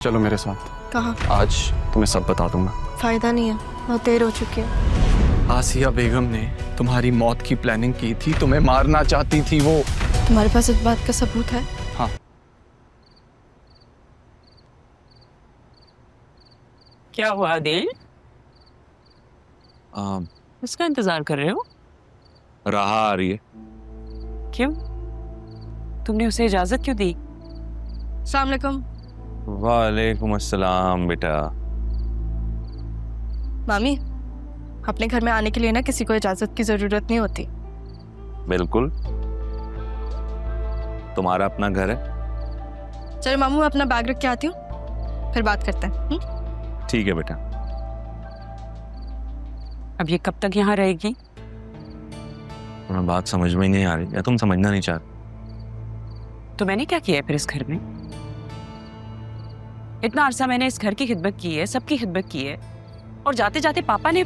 चलो मेरे साथ। कहाँ? आज तुम्हें सब बता दूंगा। फायदा नहीं है, बहुत देर हो चुकी है। आसिया बेगम ने तुम्हारी मौत की प्लानिंग की थी, तुम्हें मारना चाहती थी वो। तुम्हारे पास इस बात का सबूत है? हाँ। क्या हुआ दिल? उसका इंतजार कर रहे हो? राह आ रही है। क्यों? तुमने उसे इजाजत क्यों दी? अस्सलाम वालेकुम। वालेकुम अस्सलाम बेटा। मामी, अपने घर में आने के लिए ना किसी को इजाजत की जरूरत नहीं होती। बिल्कुल, तुम्हारा अपना घर है। चलो मामू, मैं अपना बैग रख के आती हूँ, फिर बात करते हैं। ठीक है बेटा। अब ये कब तक यहाँ रहेगी? तुम्हें बात समझ में ही नहीं आ रही या तुम समझना नहीं चाहते? तो मैंने क्या किया है फिर इस घर में? इतना अरसा मैंने इस घर की खिदमत की है, सबकी खिदमत की है, और जाते जाते पापा ने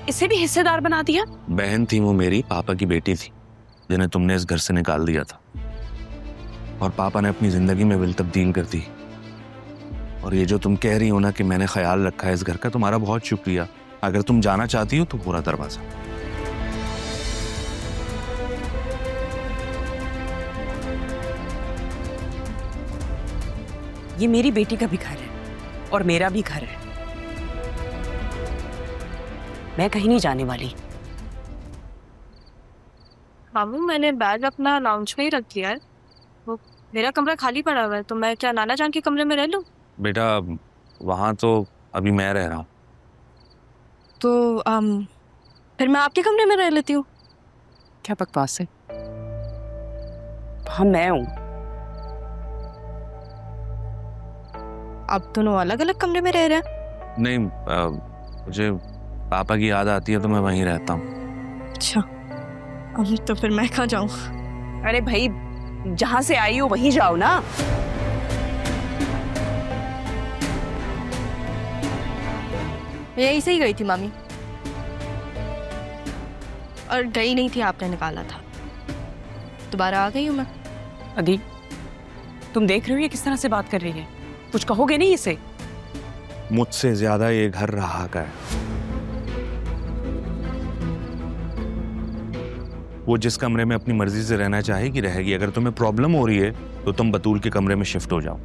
इसे भी हिस्सेदार बना दिया। बहन थी वो, मेरी पापा की बेटी थी, जिन्हें तुमने इस घर से निकाल दिया था, और पापा ने अपनी जिंदगी में विल तब्दील कर दी। और ये जो तुम कह रही हो ना कि मैंने ख्याल रखा है इस घर का, तुम्हारा बहुत शुक्रिया। अगर तुम जाना चाहती हो तो पूरा दरवाजा। ये मेरी बेटी का भी घर है और मेरा भी घर है। मैं कहीं नहीं जाने वाली। मामू, मैंने बैग अपना लाउंज में ही रख दिया है। वो मेरा कमरा खाली पड़ा हुआ है, तो मैं क्या नाना जान के कमरे में रह लूं? बेटा वहां तो अभी मैं रह रहा हूँ। तो फिर मैं आपके कमरे में रह लेती हूँ। क्या बकवास है? हाँ, मैं हूं। आप दोनों अलग अलग कमरे में रह रहे हैं? नहीं, मुझे पापा की याद आती है तो मैं वहीं रहता हूँ। अच्छा, अभी तो फिर मैं कहाँ जाऊँ? अरे भाई, जहां से आई हो वहीं जाओ ना। यहीं से ही गई थी मामी, और गई नहीं थी, आपने निकाला था। दोबारा आ गई हूँ मैं। अदी, तुम देख रही हो ये किस तरह से बात कर रही है? कुछ कहोगे नहीं इसे? मुझसे ज्यादा ये घर राहा का है। वो जिस कमरे में अपनी मर्जी से रहना चाहेगी रहेगी। अगर तुम्हें प्रॉब्लम हो रही है तो तुम बतूल के कमरे में शिफ्ट हो जाओ।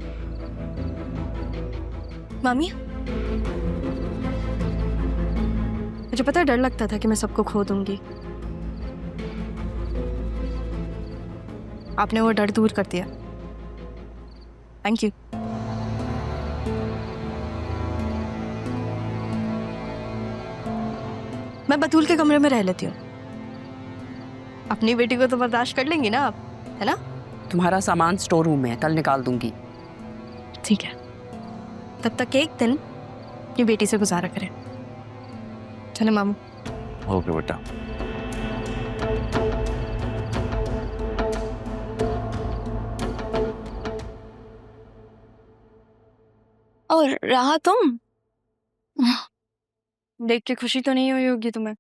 मामी, मुझे पता है, डर लगता था कि मैं सबको खो दूंगी। आपने वो डर दूर कर दिया। Thank you. मैं बतूल के कमरे में रह लेती हूँ। अपनी बेटी को तो बर्दाश्त कर लेंगी ना आप, है ना? तुम्हारा सामान स्टोर रूम में है, कल निकाल दूंगी। ठीक है, तब तक एक दिन अपनी बेटी से गुजारा करें। चलो मामू। ओके बेटा। और रहा तुम? देख के खुशी तो नहीं हुई होगी तुम्हें?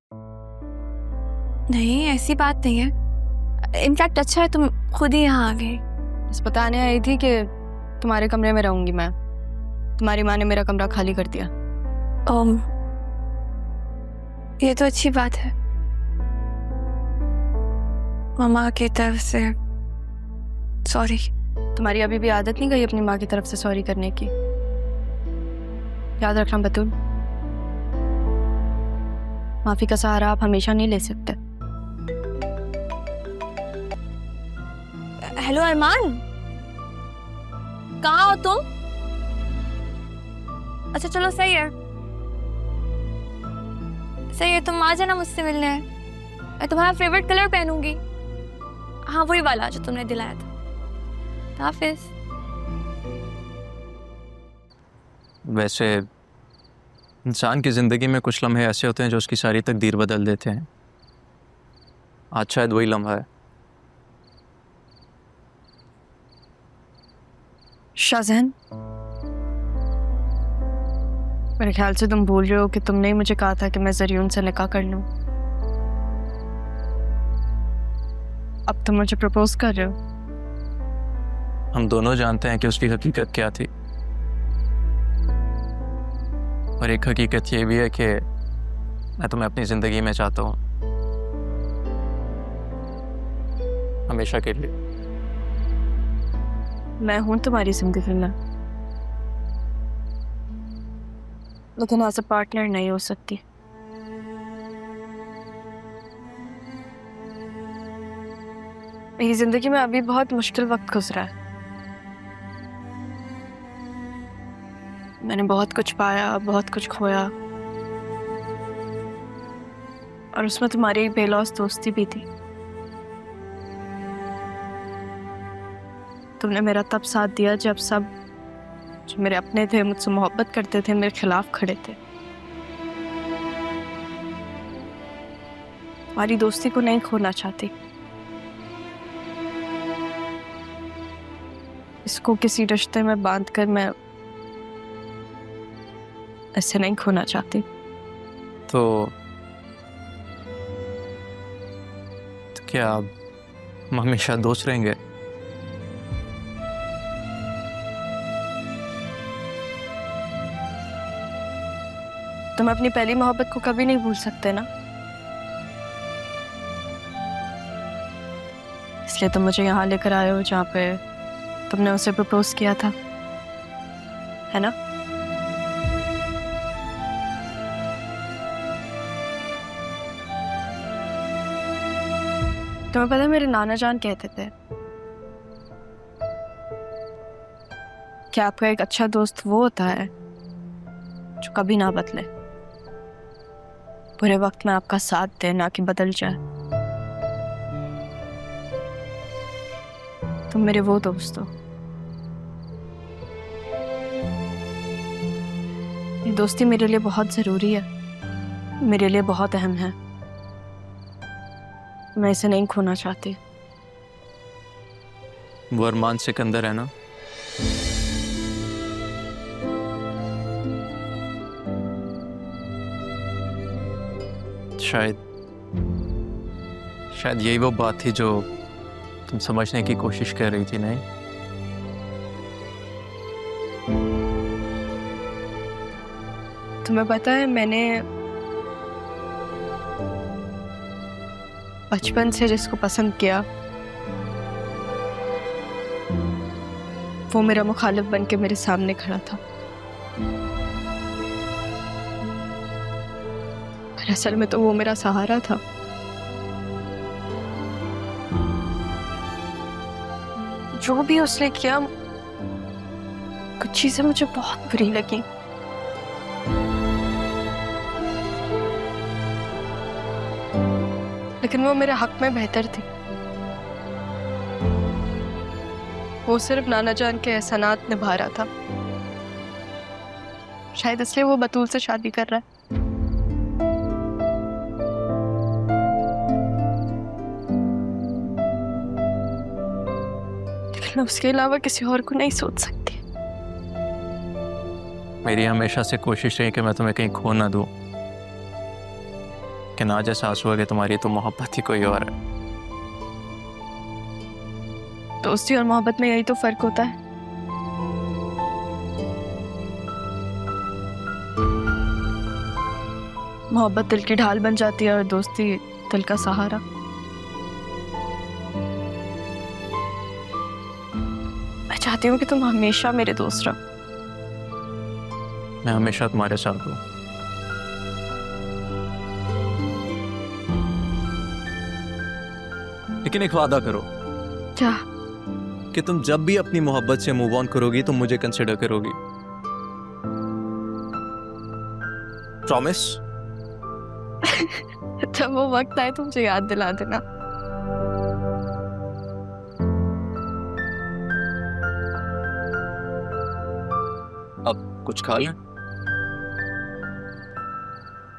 नहीं, ऐसी बात नहीं है। इनफैक्ट अच्छा है तुम खुद ही यहाँ आ गई। बस बताने आई थी कि तुम्हारे कमरे में रहूंगी मैं। तुम्हारी माँ ने मेरा कमरा खाली कर दिया। ये तो अच्छी बात है। मामा की तरफ से सॉरी। तुम्हारी अभी भी आदत नहीं गई अपनी माँ की तरफ से सॉरी करने की? याद रखना बतूल, माफी का सहारा आप हमेशा नहीं ले सकते। हेलो अरमान, कहाँ हो तुम? अच्छा चलो, सही है सही है, तुम आ जाना मुझसे मिलने। मैं तुम्हारा फेवरेट कलर पहनूंगी। हाँ, वही वाला जो तुमने दिलाया था। हाफिज। वैसे इंसान की ज़िंदगी में कुछ लम्हे ऐसे होते हैं जो उसकी सारी तकदीर बदल देते हैं। आज शायद वही लम्हा है। शाहजहान, मेरे ख्याल से तुम बोल रहे हो कि तुमने ही मुझे कहा था कि मैं ज़रियून से निकाह कर लूं। अब तुम मुझे प्रपोज कर रहे हो। हम दोनों जानते हैं कि उसकी हकीकत क्या थी। और एक हकीकत ये भी है कि मैं तुम्हें अपनी ज़िंदगी में चाहता हूँ, हमेशा के लिए। मैं हूं तुम्हारी जिंदगी में, लेकिन एज अ पार्टनर नहीं हो सकती। मेरी जिंदगी में अभी बहुत मुश्किल वक्त गुजरा है। मैंने बहुत कुछ पाया, बहुत कुछ खोया, और उसमें तुम्हारी एक बेलौस दोस्ती भी थी। तुमने मेरा तब साथ दिया जब सब जो मेरे अपने थे, मुझसे मोहब्बत करते थे, मेरे खिलाफ खड़े थे। तुम्हारी दोस्ती को नहीं खोना चाहती, इसको किसी रिश्ते में बांधकर मैं ऐसे नहीं खोना चाहती। तो क्या हम हमेशा दोस्त रहेंगे? तुम अपनी पहली मोहब्बत को कभी नहीं भूल सकते ना, इसलिए तुम मुझे यहाँ लेकर आए हो जहाँ पे तुमने उसे प्रपोज किया था, है ना? तुम्हें पता है मेरे नाना जान कहते थे कि आपका एक अच्छा दोस्त वो होता है जो कभी ना बदले, बुरे वक्त में आपका साथ दे, ना कि बदल जाए। तुम मेरे वो दोस्त हो। ये दोस्ती मेरे लिए बहुत जरूरी है, मेरे लिए बहुत अहम है। मैं इसे नहीं खोना चाहती। वो अरमान सिकंदर है ना? शायद यही वो बात थी जो तुम समझने की कोशिश कर रही थी, नहीं? तुम्हें पता है मैंने बचपन से जिसको पसंद किया वो मेरा मुखालिफ बन के मेरे सामने खड़ा था, पर असल में तो वो मेरा सहारा था। जो भी उसने किया, कुछ चीजें मुझे बहुत बुरी लगी, लेकिन वो मेरे हक में बेहतर थी। वो सिर्फ नाना जान के एहसानात निभा रहा था, शायद इसलिए वो बतूल से शादी कर रहा है। लेकिन मैं उसके अलावा किसी और को नहीं सोच सकती। मेरी हमेशा से कोशिश रही कि मैं तुम्हें कहीं खो ना दूं, कि ना आज एहसास हुआ कि तुम्हारी तो मोहब्बत ही कोई और है। दोस्ती और मोहब्बत में यही तो फर्क होता है। मोहब्बत दिल की ढाल बन जाती है और दोस्ती दिल का सहारा। मैं चाहती हूँ कि तुम हमेशा मेरे दोस्त रहो। मैं हमेशा तुम्हारे साथ हूँ। लेकिन एक वादा करो। क्या? कि तुम जब भी अपनी मोहब्बत से मूव ऑन करोगी तो मुझे कंसिडर करोगी। प्रॉमिस? जब वो वक्त आए तो मुझे याद दिला देना। अब कुछ खा लें?